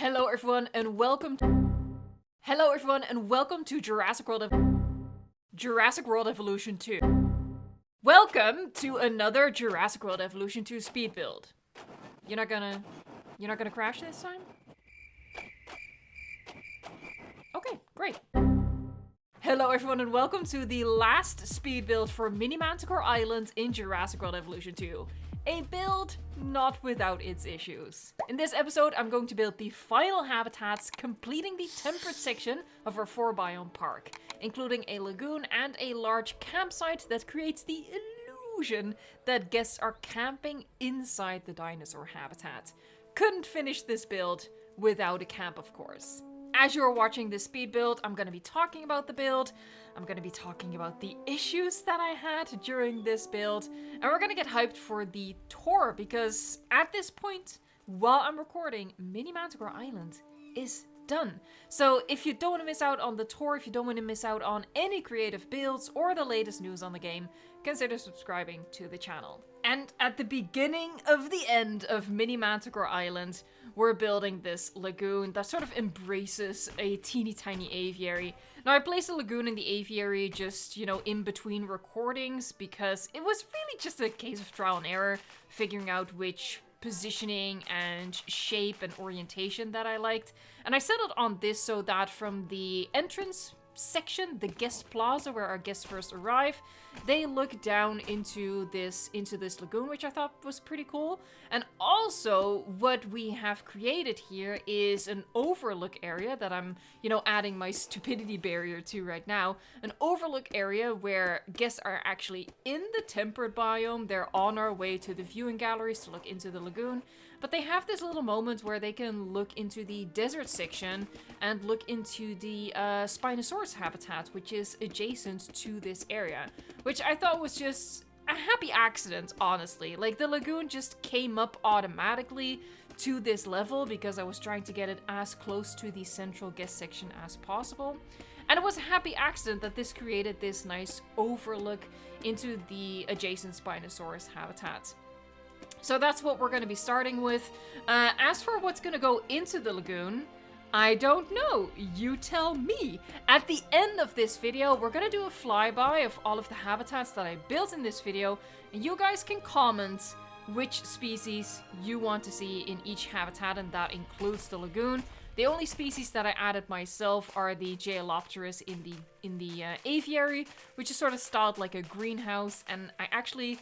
Hello everyone and welcome to Jurassic World Evolution 2. Welcome to another Jurassic World Evolution 2 speed build. You're not gonna crash this time? Okay, great. Hello everyone and welcome to the last speed build for Mini Manticore Island in Jurassic World Evolution 2. A build not without its issues. In this episode, I'm going to build the final habitats, completing the temperate section of our 4-biome park, including a lagoon and a large campsite that creates the illusion that guests are camping inside the dinosaur habitat. Couldn't finish this build without a camp, of course. As you're watching this speed build, I'm going to be talking about the build, I'm going to be talking about the issues that I had during this build, and we're going to get hyped for the tour, because at this point, while I'm recording, Mini Manticore Island is done. So if you don't want to miss out on the tour, if you don't want to miss out on any creative builds or the latest news on the game, consider subscribing to the channel. And at the beginning of the end of Mini Manticore Island, we're building this lagoon that sort of embraces a teeny tiny aviary. Now I placed a lagoon in the aviary just, in between recordings because it was really just a case of trial and error, figuring out which positioning and shape and orientation that I liked. And I settled on this so that from the entrance section, the guest plaza where our guests first arrive, they look down into this lagoon, which I thought was pretty cool. And also what we have created here is an overlook area that I'm, adding my stupidity barrier to right now. An overlook area where guests are actually in the temperate biome. They're on our way to the viewing galleries to look into the lagoon. But they have this little moment where they can look into the desert section and look into the Spinosaurus habitat, which is adjacent to this area, which I thought was just a happy accident, honestly. Like, the lagoon just came up automatically to this level because I was trying to get it as close to the central guest section as possible. And it was a happy accident that this created this nice overlook into the adjacent Spinosaurus habitat. So that's what we're going to be starting with. As for what's going to go into the lagoon, I don't know. You tell me. At the end of this video, we're going to do a flyby of all of the habitats that I built in this video. And you guys can comment which species you want to see in each habitat, and that includes the lagoon. The only species that I added myself are the Geolopterus in the aviary, which is sort of styled like a greenhouse, and I actually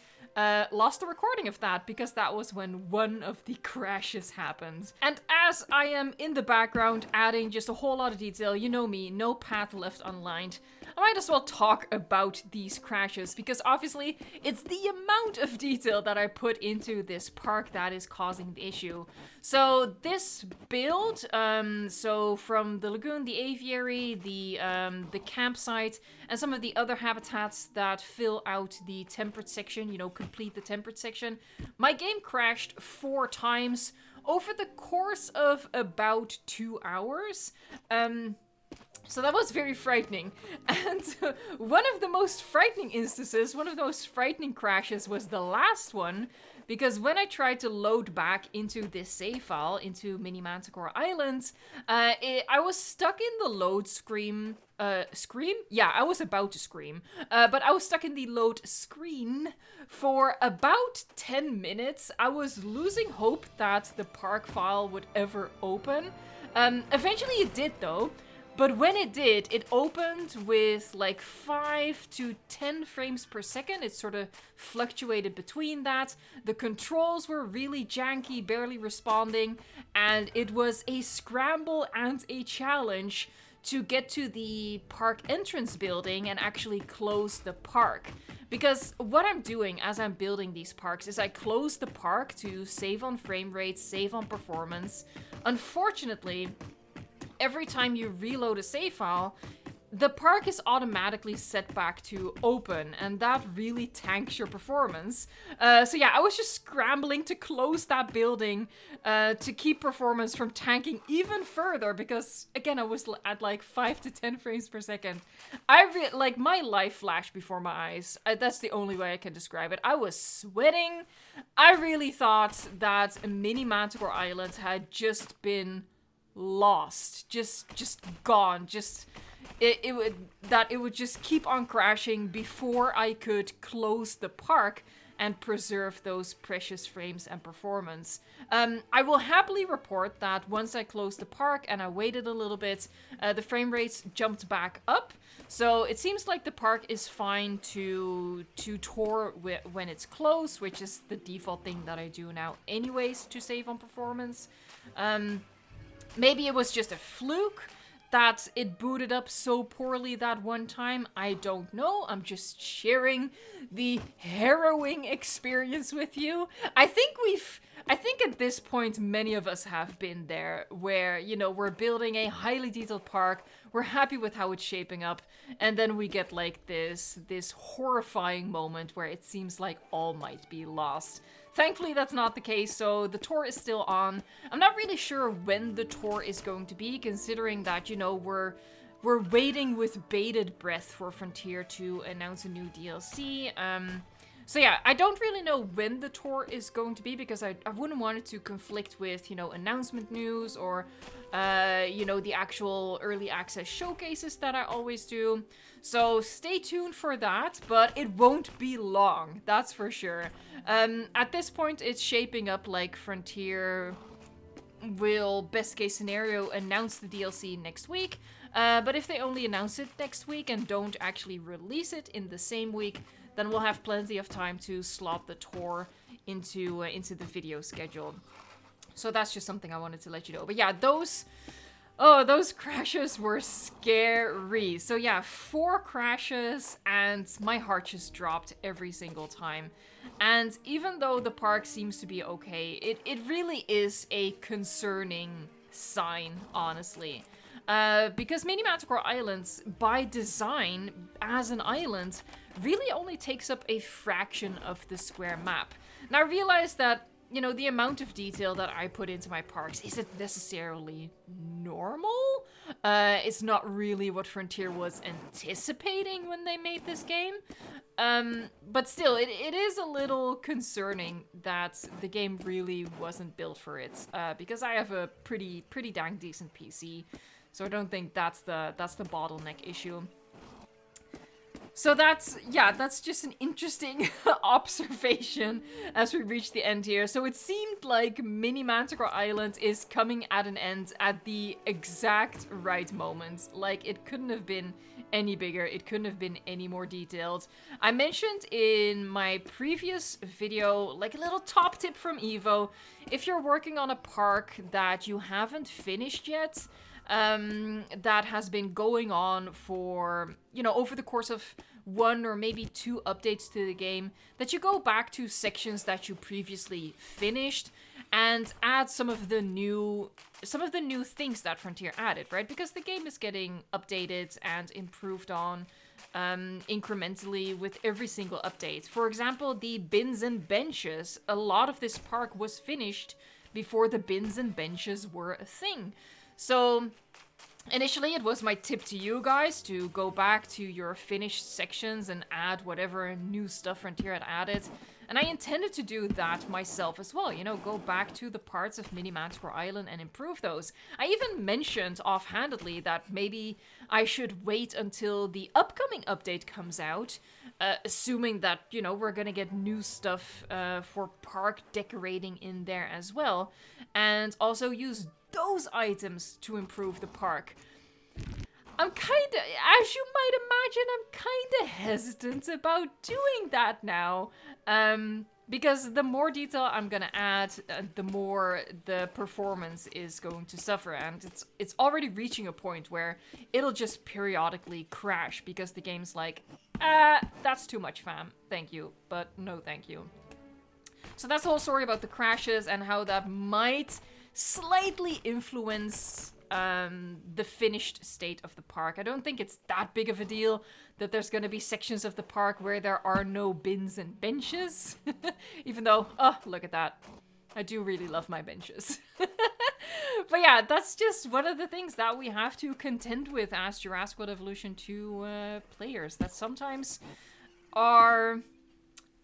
lost the recording of that because that was when one of the crashes happened. And as I am in the background adding just a whole lot of detail, you know me, no path left unlined, I might as well talk about these crashes because obviously it's the amount of detail that I put into this park that is causing the issue. So this build, so from the lagoon, the aviary, the campsite, and some of the other habitats that fill out the temperate section, complete the temperate section, my game crashed 4 times over the course of about 2 hours. So that was very frightening. And one of the most frightening instances, one of the most frightening crashes was the last one, because when I tried to load back into this save file, into Mini Manticore Island, I was stuck in the load screen. Scream? Yeah, I was about to scream. But I was stuck in the load screen for about 10 minutes. I was losing hope that the park file would ever open. Eventually it did though. But when it did, it opened with like 5 to 10 frames per second. It sort of fluctuated between that. The controls were really janky, barely responding, and it was a scramble and a challenge to get to the park entrance building and actually close the park. Because what I'm doing as I'm building these parks is I close the park to save on frame rates, save on performance. Unfortunately, every time you reload a save file, the park is automatically set back to open, and that really tanks your performance. So yeah, I was just scrambling to close that building to keep performance from tanking even further, because again, I was at like 5 to 10 frames per second. Like, my life flashed before my eyes. That's the only way I can describe it. I was sweating. I really thought that Mini Manticore Island had just been lost, just gone, it would just keep on crashing before I could close the park and preserve those precious frames and performance. I will happily report that once I closed the park and I waited a little bit, the frame rates jumped back up. So it seems like the park is fine to tour when it's closed, which is the default thing that I do now anyways to save on performance. Maybe it was just a fluke that it booted up so poorly that one time. I don't know. I'm just sharing the harrowing experience with you. I think at this point, many of us have been there where, you know, we're building a highly detailed park. We're happy with how it's shaping up. And then we get like this horrifying moment where it seems like all might be lost. Thankfully, that's not the case, so the tour is still on. I'm not really sure when the tour is going to be, considering that, you know, we're waiting with bated breath for Frontier to announce a new DLC. So yeah, I don't really know when the tour is going to be, because I wouldn't want it to conflict with, you know, announcement news or, you know, the actual early access showcases that I always do. So stay tuned for that, but it won't be long, that's for sure. At this point, it's shaping up like Frontier will, best case scenario, announce the DLC next week. But if they only announce it next week and don't actually release it in the same week, then we'll have plenty of time to slot the tour into the video schedule. So that's just something I wanted to let you know. But yeah, those crashes were scary. So yeah, 4 crashes and my heart just dropped every single time. And even though the park seems to be okay, it really is a concerning sign, honestly. Because Mini Manticore Islands, by design, as an island, really only takes up a fraction of the square map. And I realize that, you know, the amount of detail that I put into my parks isn't necessarily normal. It's not really what Frontier was anticipating when they made this game. But still, it is a little concerning that the game really wasn't built for it. Because I have a pretty dang decent PC. So I don't think that's the bottleneck issue. So that's just an interesting observation as we reach the end here. So it seemed like Mini Manticore Island is coming at an end at the exact right moment. Like, it couldn't have been any bigger. It couldn't have been any more detailed. I mentioned in my previous video, like a little top tip from Evo, if you're working on a park that you haven't finished yet, that has been going on for, you know, over the course of 1 or maybe 2 updates to the game, that you go back to sections that you previously finished and add some of the new things that Frontier added, right? Because the game is getting updated and improved on incrementally with every single update. For example, the bins and benches. A lot of this park was finished before the bins and benches were a thing. So initially, it was my tip to you guys to go back to your finished sections and add whatever new stuff Frontier had added. And I intended to do that myself as well, you know, go back to the parts of Mini Manticore Island and improve those. I even mentioned offhandedly that maybe I should wait until the upcoming update comes out, assuming that, you know, we're gonna get new stuff for park decorating in there as well, and also use those items to improve the park. I'm kinda, as you might imagine, I'm kinda hesitant about doing that now. Because the more detail I'm gonna add, the more the performance is going to suffer. And it's already reaching a point where it'll just periodically crash because the game's like, that's too much, fam. Thank you, but no thank you. So that's the whole story about the crashes and how that might slightly influence the finished state of the park. I don't think it's that big of a deal that there's going to be sections of the park where there are no bins and benches. Even though, oh, look at that. I do really love my benches. But yeah, that's just one of the things that we have to contend with as Jurassic World Evolution 2 players. That sometimes our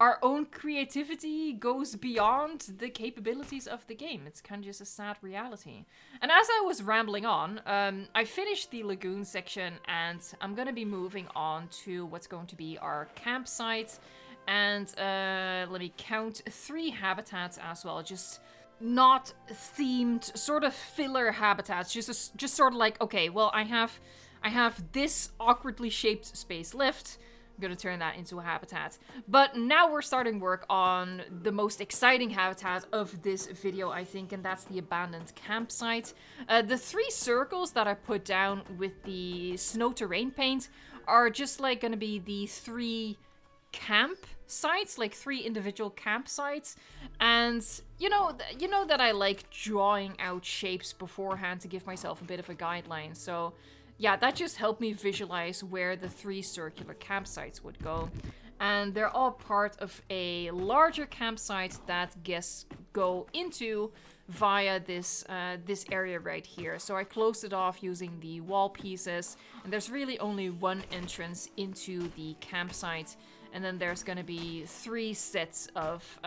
our own creativity goes beyond the capabilities of the game. It's kind of just a sad reality. And as I was rambling on, I finished the Lagoon section, and I'm gonna be moving on to what's going to be our campsite. And let me count 3 habitats as well, just not themed, sort of filler habitats, just sort of like, okay, well, I have this awkwardly shaped space left. I'm gonna turn that into a habitat. But now we're starting work on the most exciting habitat of this video, I think, and that's the abandoned campsite. The 3 circles that I put down with the snow terrain paint are just like gonna be the 3 campsites, like 3 individual campsites. And you know that I like drawing out shapes beforehand to give myself a bit of a guideline. So yeah, that just helped me visualize where the 3 circular campsites would go. And they're all part of a larger campsite that guests go into via this area right here. So I closed it off using the wall pieces, and there's really only 1 entrance into the campsite. And then there's gonna be 3 sets of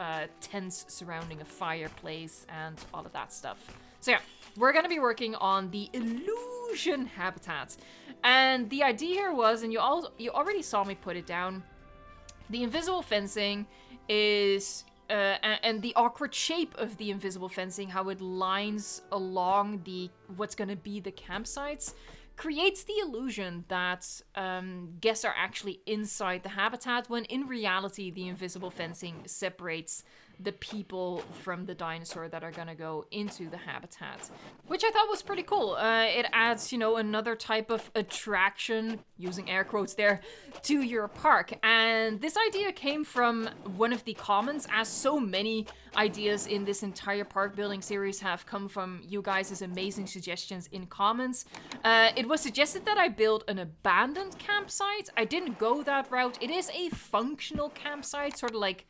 tents surrounding a fireplace and all of that stuff. So yeah, we're gonna be working on the illusion habitat. And the idea here was, and you already saw me put it down, the invisible fencing is, and the awkward shape of the invisible fencing, how it lines along what's gonna be the campsites, creates the illusion that guests are actually inside the habitat, when in reality the invisible fencing separates the people from the dinosaur that are gonna go into the habitat, which I thought was pretty cool. It adds, another type of attraction, using air quotes there, to your park. And this idea came from one of the comments, as so many ideas in this entire park building series have come from you guys' amazing suggestions in comments. It was suggested that I build an abandoned campsite. I didn't go that route. It is a functional campsite, sort of like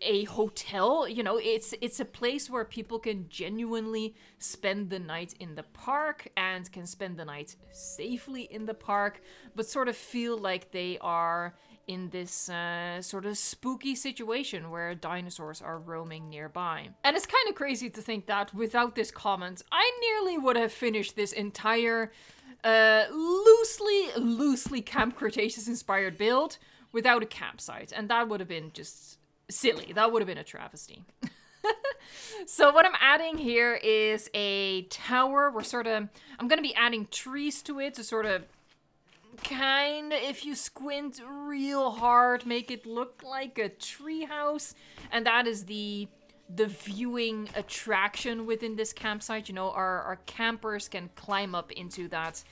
a hotel. It's a place where people can genuinely spend the night in the park and can spend the night safely in the park, but sort of feel like they are in this sort of spooky situation where dinosaurs are roaming nearby. And it's kind of crazy to think that without this comment, I nearly would have finished this entire loosely Camp Cretaceous inspired build without a campsite, and that would have been just silly. That would have been a travesty. So what I'm adding here is a tower. I'm gonna be adding trees to it to sort of if you squint real hard, make it look like a tree house. And that is the viewing attraction within this campsite. Our campers can climb up into that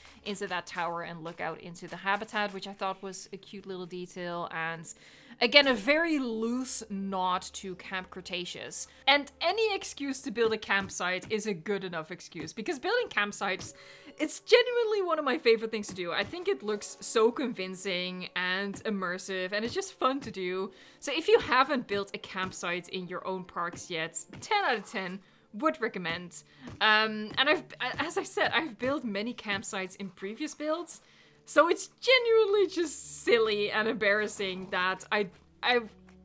tower and look out into the habitat, which I thought was a cute little detail. And again, a very loose nod to Camp Cretaceous. And any excuse to build a campsite is a good enough excuse, because building campsites, it's genuinely one of my favorite things to do. I think it looks so convincing and immersive, and it's just fun to do. So if you haven't built a campsite in your own parks yet, 10 out of 10 would recommend. And as I said, I've built many campsites in previous builds, so it's genuinely just silly and embarrassing that I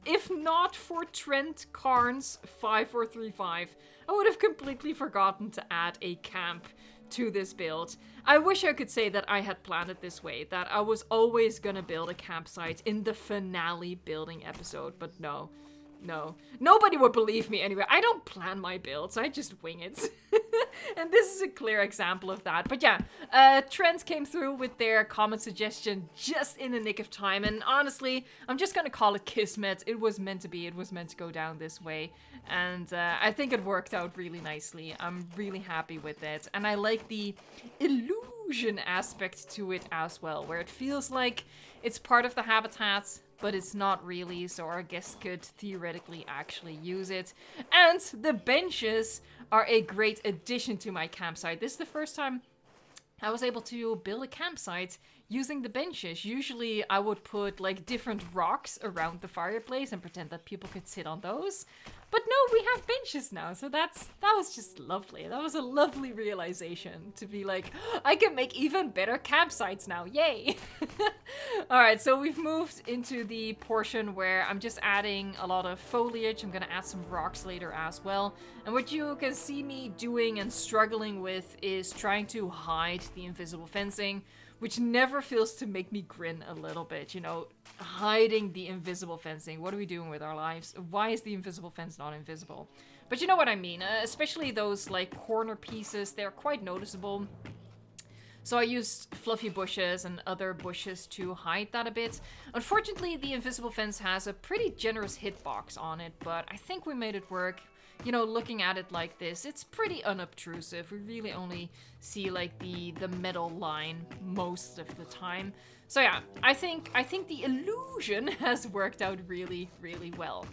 if not for Trent Carnes 5435, I would have completely forgotten to add a camp to this build. I wish I could say that I had planned it this way, that I was always gonna build a campsite in the finale building episode, but no. Nobody would believe me anyway. I don't plan my builds, I just wing it. And this is a clear example of that. But yeah, Trent came through with their comment suggestion just in the nick of time, and honestly, I'm just gonna call it kismet. It was meant to be, it was meant to go down this way, and I think it worked out really nicely. I'm really happy with it, and I like the illusion aspect to it as well, where it feels like it's part of the habitat, but it's not really, so our guests could theoretically actually use it. And the benches are a great addition to my campsite. This is the first time I was able to build a campsite using the benches. Usually I would put like different rocks around the fireplace and pretend that people could sit on those. But no, we have benches now, so that was just lovely. That was a lovely realization to be like, I can make even better campsites now, yay! Alright, so we've moved into the portion where I'm just adding a lot of foliage. I'm gonna add some rocks later as well. And what you can see me doing and struggling with is trying to hide the invisible fencing, which never fails to make me grin a little bit, you know, hiding the invisible fencing. What are we doing with our lives? Why is the invisible fence not invisible? But you know what I mean, especially those like corner pieces, they're quite noticeable. So I used fluffy bushes and other bushes to hide that a bit. Unfortunately, the invisible fence has a pretty generous hitbox on it, but I think we made it work. You know, looking at it like this, it's pretty unobtrusive. We really only see like the metal line most of the time. So yeah, I think the illusion has worked out really, really well.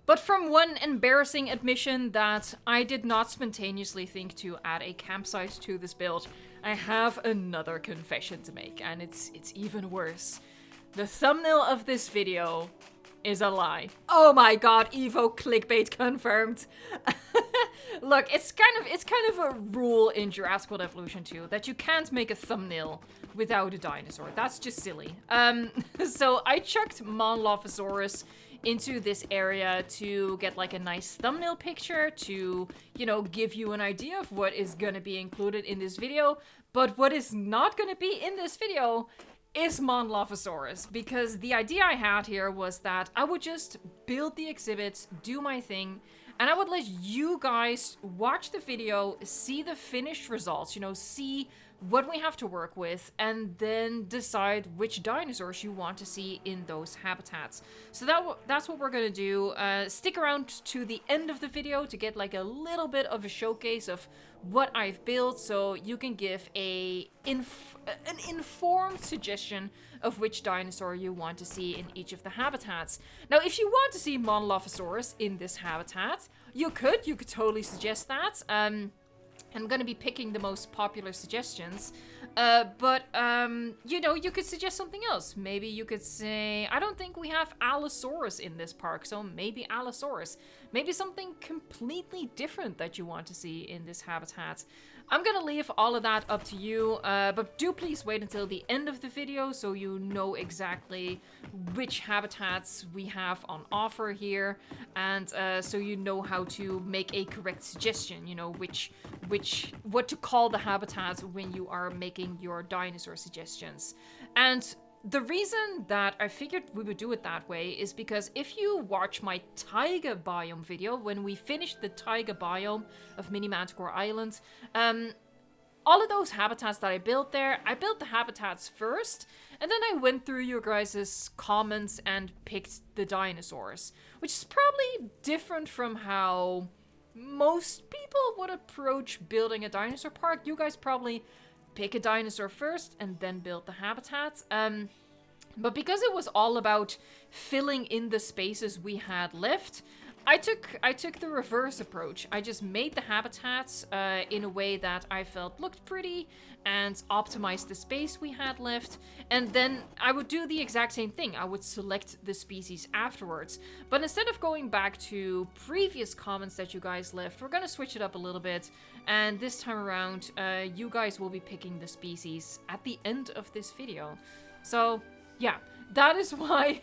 But from one embarrassing admission that I did not spontaneously think to add a campsite to this build, I have another confession to make, and it's even worse. The thumbnail of this video is a lie. Oh my god, Evo clickbait confirmed. Look, it's kind of a rule in Jurassic World Evolution 2 that you can't make a thumbnail without a dinosaur. That's just silly. So I chucked Monlophosaurus into this area to get like a nice thumbnail picture to, you know, give you an idea of what is gonna be included in this video. But what is not gonna be in this video is Monlophosaurus, because the idea I had here was that I would just build the exhibits, do my thing, and I would let you guys watch the video, see the finished results, you know, see what we have to work with, and then decide which dinosaurs you want to see in those habitats. So that's what we're gonna do. Stick around to the end of the video to get like a little bit of a showcase of what I've built, so you can give an informed suggestion of which dinosaur you want to see in each of the habitats. Now, if you want to see Monlophosaurus in this habitat, you could totally suggest that. I'm gonna be picking the most popular suggestions, but you know, you could suggest something else. Maybe you could say, I don't think we have Allosaurus in this park, so maybe Allosaurus. Maybe something completely different that you want to see in this habitat. I'm gonna leave all of that up to you, but do please wait until the end of the video so you know exactly which habitats we have on offer here, and so you know how to make a correct suggestion, you know, what to call the habitats when you are making your dinosaur suggestions. And the reason that I figured we would do it that way is because if you watch my taiga biome video, when we finished the taiga biome of Mini Manticore Island, all of those habitats that I built there, I built the habitats first, and then I went through your guys' comments and picked the dinosaurs, which is probably different from how most people would approach building a dinosaur park. You guys probably pick a dinosaur first and then build the habitat. But because it was all about filling in the spaces we had left, I took the reverse approach. I just made the habitats in a way that I felt looked pretty and optimized the space we had left. And then I would do the exact same thing. I would select the species afterwards. But instead of going back to previous comments that you guys left, we're gonna switch it up a little bit. And this time around, you guys will be picking the species at the end of this video. So yeah, that is why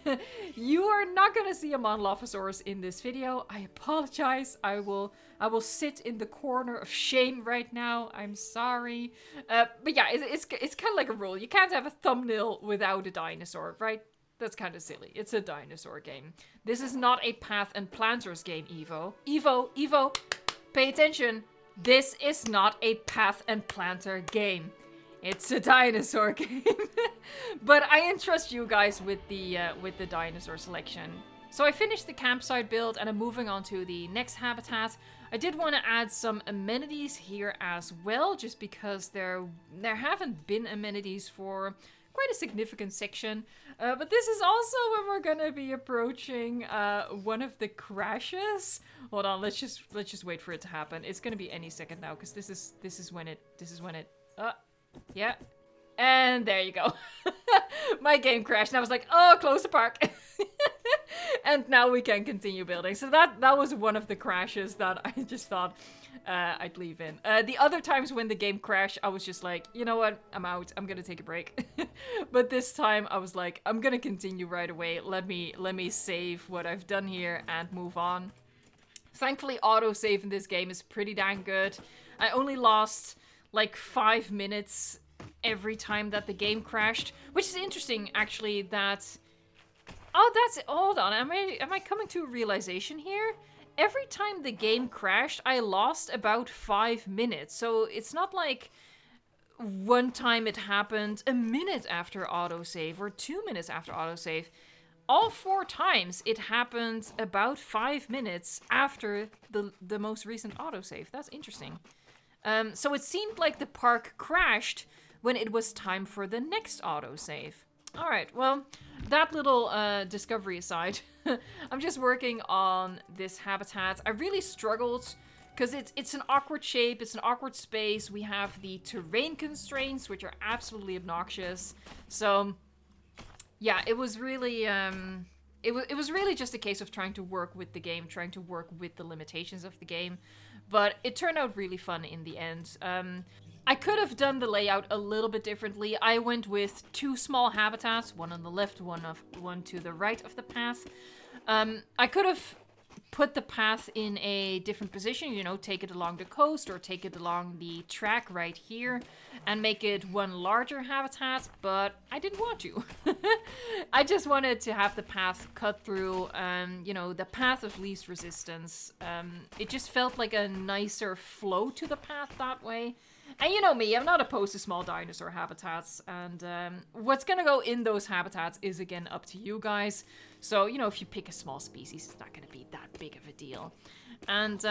you are not gonna see a Monlophosaurus in this video. I apologize. I will sit in the corner of shame right now. I'm sorry. But yeah, it's kind of like a rule. You can't have a thumbnail without a dinosaur, right? That's kind of silly. It's a dinosaur game. This is not a Path and Planters game, Evo. Evo, pay attention. This is not a Path and Planter game. It's a dinosaur game. But I entrust you guys with the dinosaur selection. So I finished the campsite build and I'm moving on to the next habitat. I did want to add some amenities here as well, just because there haven't been amenities for quite a significant section. But this is also when we're gonna be approaching one of the crashes. Hold on, let's just wait for it to happen. It's gonna be any second now, because this is when it yeah. And there you go. My game crashed and I was like, oh, close the park. And now we can continue building. So that was one of the crashes that I just thought I'd leave in. The other times when the game crashed, I was just like, you know what? I'm out. I'm gonna take a break. But this time I was like, I'm gonna continue right away. Let me save what I've done here and move on. Thankfully, autosave in this game is pretty dang good. I only lost like 5 minutes every time that the game crashed, which is interesting actually that... Oh, that's... Hold on, am I coming to a realization here? Every time the game crashed, I lost about 5 minutes. So it's not like one time it happened a minute after autosave or 2 minutes after autosave. All 4 times it happened about 5 minutes after the most recent autosave. That's interesting. So it seemed like the park crashed when it was time for the next autosave. Alright, well, that little discovery aside, I'm just working on this habitat. I really struggled because it's an awkward shape, it's an awkward space. We have the terrain constraints, which are absolutely obnoxious. So, yeah, it was really it was really just a case of trying to work with the game, trying to work with the limitations of the game. But it turned out really fun in the end. I could have done the layout a little bit differently. I went with 2 small habitats, one on the left, one to the right of the path. I could have put the path in a different position, you know, take it along the coast or take it along the track right here and make it one larger habitat, but I didn't want to. I just wanted to have the path cut through, you know, the path of least resistance. It just felt like a nicer flow to the path that way. And you know me, I'm not opposed to small dinosaur habitats, and what's gonna go in those habitats is again up to you guys. So, you know, if you pick a small species, it's not gonna be that big of a deal. And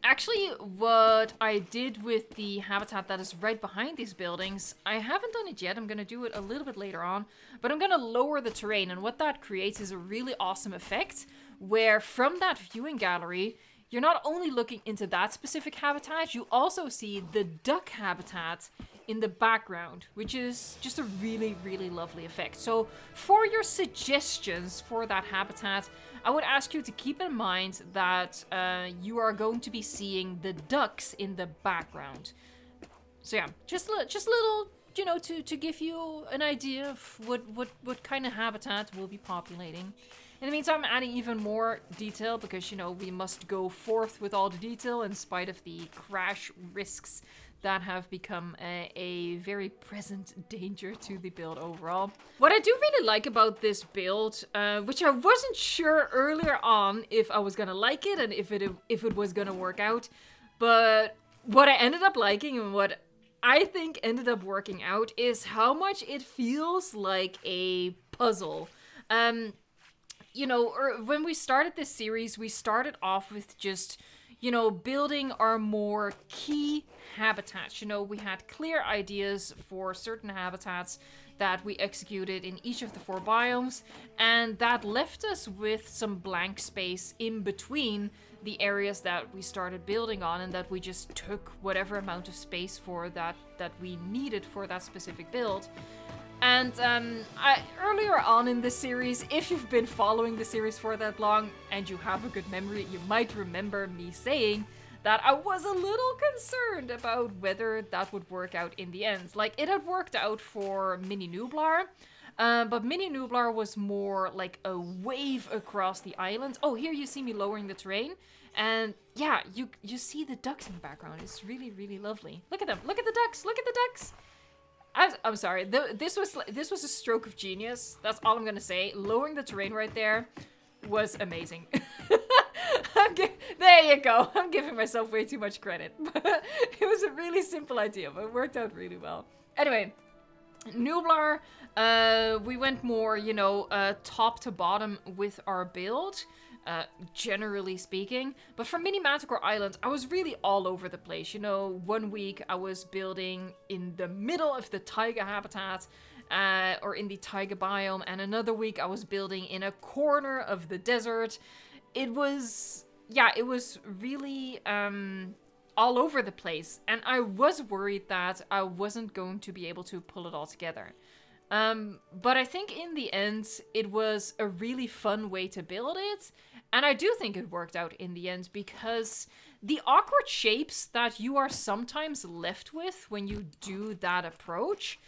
actually, what I did with the habitat that is right behind these buildings, I haven't done it yet. I'm gonna do it a little bit later on, but I'm gonna lower the terrain, and what that creates is a really awesome effect where from that viewing gallery, you're not only looking into that specific habitat, you also see the duck habitat in the background, which is just a really, really lovely effect. So for your suggestions for that habitat, I would ask you to keep in mind that you are going to be seeing the ducks in the background. So yeah, just little, you know, to give you an idea of what kind of habitat we'll be populating. In the meantime, I'm adding even more detail because, you know, we must go forth with all the detail in spite of the crash risks that have become a very present danger to the build overall. What I do really like about this build, which I wasn't sure earlier on if I was gonna like it and if it was gonna work out, but what I ended up liking and what I think ended up working out is how much it feels like a puzzle. You know, when we started this series, we started off with just, you know, building our more key habitats. You know, we had clear ideas for certain habitats that we executed in each of the 4 biomes, and that left us with some blank space in between the areas that we started building on, and that we just took whatever amount of space for that we needed for that specific build. And earlier on in this series, if you've been following the series for that long and you have a good memory, you might remember me saying that I was a little concerned about whether that would work out in the end. Like, it had worked out for Mini Nublar, but Mini Nublar was more like a wave across the island. Oh, here you see me lowering the terrain. And yeah, you see the ducks in the background. It's really, really lovely. Look at them. Look at the ducks. Look at the ducks. I'm sorry, this was a stroke of genius. That's all I'm gonna say. Lowering the terrain right there was amazing. There you go. I'm giving myself way too much credit. It was a really simple idea, but it worked out really well. Anyway, Nublar, we went more, you know, top to bottom with our build. Generally speaking. But for Mini Manticore Island, I was really all over the place. You know, one week I was building in the middle of the taiga habitat, or in the taiga biome, and another week I was building in a corner of the desert. It was, yeah, it was really all over the place, and I was worried that I wasn't going to be able to pull it all together. But I think in the end, it was a really fun way to build it. And I do think it worked out in the end because the awkward shapes that you are sometimes left with when you do that approach,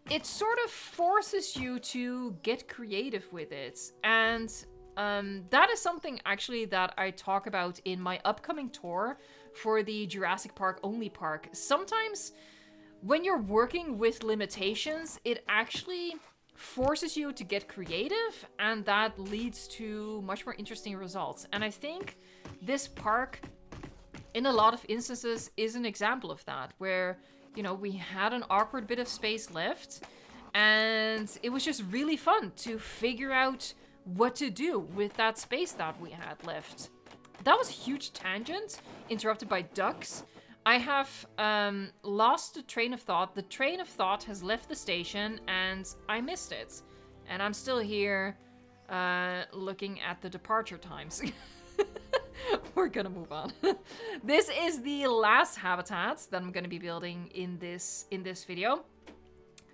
it sort of forces you to get creative with it. And that is something actually that I talk about in my upcoming tour for the Jurassic Park only park. Sometimes when you're working with limitations, it actually forces you to get creative, and that leads to much more interesting results. And I think this park, in a lot of instances, is an example of that, where, you know, we had an awkward bit of space left, and it was just really fun to figure out what to do with that space that we had left. That was a huge tangent, interrupted by ducks. I have lost the train of thought. The train of thought has left the station, and I missed it. And I'm still here looking at the departure times. We're gonna move on. This is the last habitat that I'm gonna be building in this video.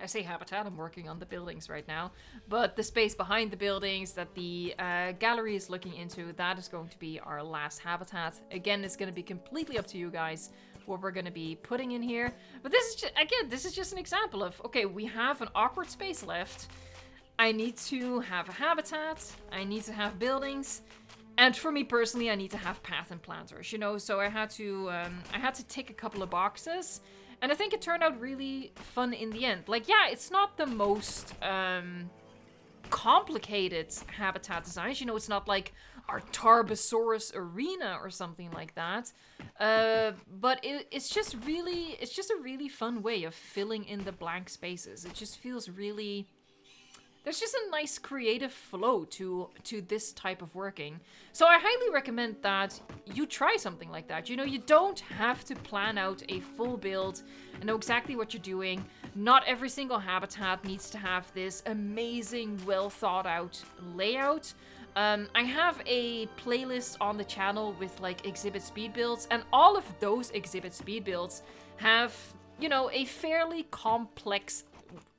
I say habitat, I'm working on the buildings right now. But the space behind the buildings that the gallery is looking into, that is going to be our last habitat. Again, it's going to be completely up to you guys what we're going to be putting in here. But this is just, again, this is just an example of, okay, we have an awkward space left. I need to have a habitat. I need to have buildings. And for me personally, I need to have path and planters, you know? So I had to tick a couple of boxes. And I think it turned out really fun in the end. Like, yeah, it's not the most complicated habitat designs. You know, it's not like our Tarbosaurus arena or something like that. But it's just a really fun way of filling in the blank spaces. It just feels really... There's just a nice creative flow to this type of working. So I highly recommend that you try something like that. You know, you don't have to plan out a full build and know exactly what you're doing. Not every single habitat needs to have this amazing, well thought out layout. I have a playlist on the channel with like exhibit speed builds, and all of those exhibit speed builds have, you know, a fairly complex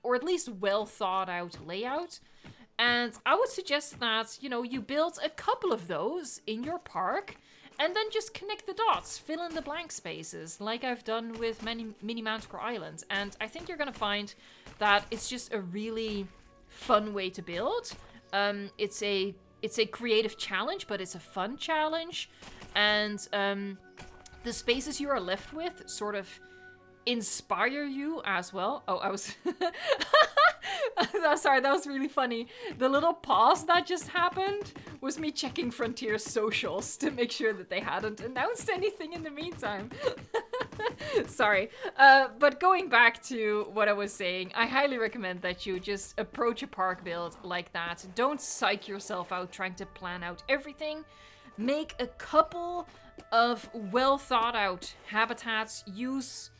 or at least well thought out layout. And I would suggest that, you know, you build a couple of those in your park and then just connect the dots, fill in the blank spaces like I've done with many Mini Manticore Islands. And I think you're gonna find that it's just a really fun way to build. It's a creative challenge, but it's a fun challenge. And the spaces you are left with sort of inspire you as well. Oh, I was... Sorry, that was really funny. The little pause that just happened was me checking Frontier's socials to make sure that they hadn't announced anything in the meantime. Sorry. But going back to what I was saying, I highly recommend that you just approach a park build like that. Don't psych yourself out trying to plan out everything. Make a couple of well thought out habitats. Use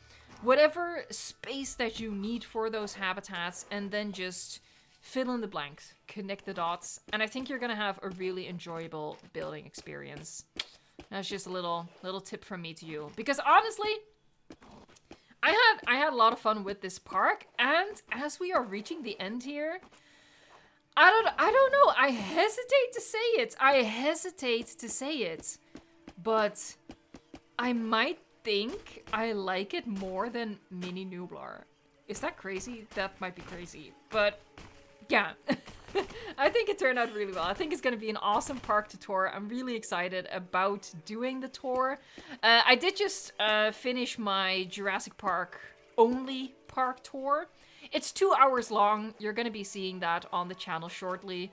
whatever space that you need for those habitats, and then just fill in the blanks, connect the dots, and I think you're gonna have a really enjoyable building experience. That's just a little tip from me to you, because honestly, I had a lot of fun with this park, and as we are reaching the end here, I don't know. I hesitate to say it, but I might think I like it more than Mini Nublar. Is that crazy? That might be crazy, but yeah. I think it turned out really well. I think it's going to be an awesome park to tour. I'm really excited about doing the tour. I did just finish my Jurassic Park only park tour. It's 2 hours long. You're going to be seeing that on the channel shortly.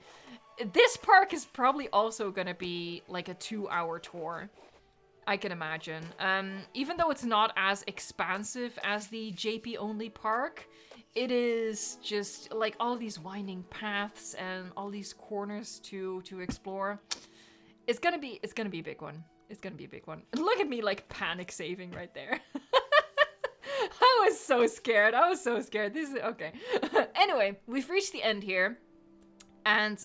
This park is probably also going to be like a 2-hour tour, I can imagine. Even though it's not as expansive as the JP only park, it is just like all these winding paths and all these corners to explore. It's gonna be a big one. It's gonna be a big one. Look at me like panic saving right there. I was so scared. This is okay. Anyway, we've reached the end here. And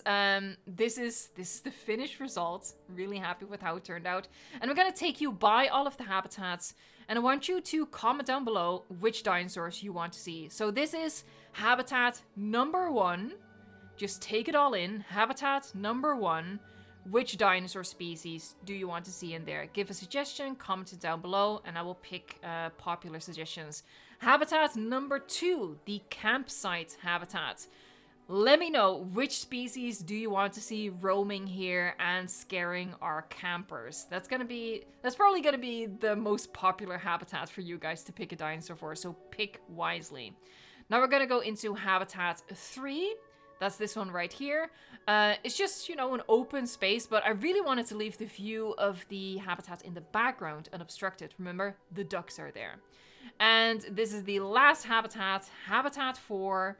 this is the finished result. Really happy with how it turned out. And I'm going to take you by all of the habitats. And I want you to comment down below which dinosaurs you want to see. So this is habitat number 1. Just take it all in. Habitat number 1. Which dinosaur species do you want to see in there? Give a suggestion, comment it down below, and I will pick popular suggestions. Habitat number 2, the campsite habitat. Let me know which species do you want to see roaming here and scaring our campers. That's probably gonna be the most popular habitat for you guys to pick a dinosaur for, so pick wisely. Now we're gonna go into habitat 3. That's this one right here. It's just, you know, an open space, but I really wanted to leave the view of the habitat in the background unobstructed. Remember, the ducks are there. And this is the last habitat, habitat 4.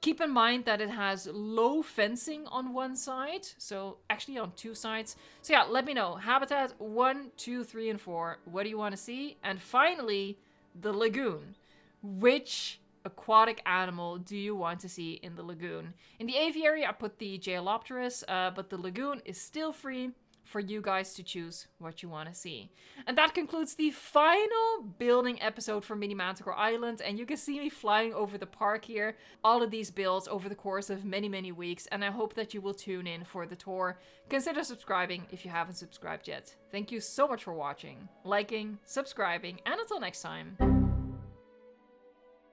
Keep in mind that it has low fencing on one side, so actually on 2 sides. So yeah, let me know. Habitat 1, 2, 3, and 4. What do you want to see? And finally, the lagoon. Which aquatic animal do you want to see in the lagoon? In the aviary, I put the Jailopterus, but the lagoon is still free for you guys to choose what you want to see. And that concludes the final building episode for Mini Manticore Island, and you can see me flying over the park here. All of these builds over the course of many weeks, and I hope that you will tune in for the tour. Consider subscribing if you haven't subscribed yet. Thank you so much for watching, liking, subscribing, and until next time.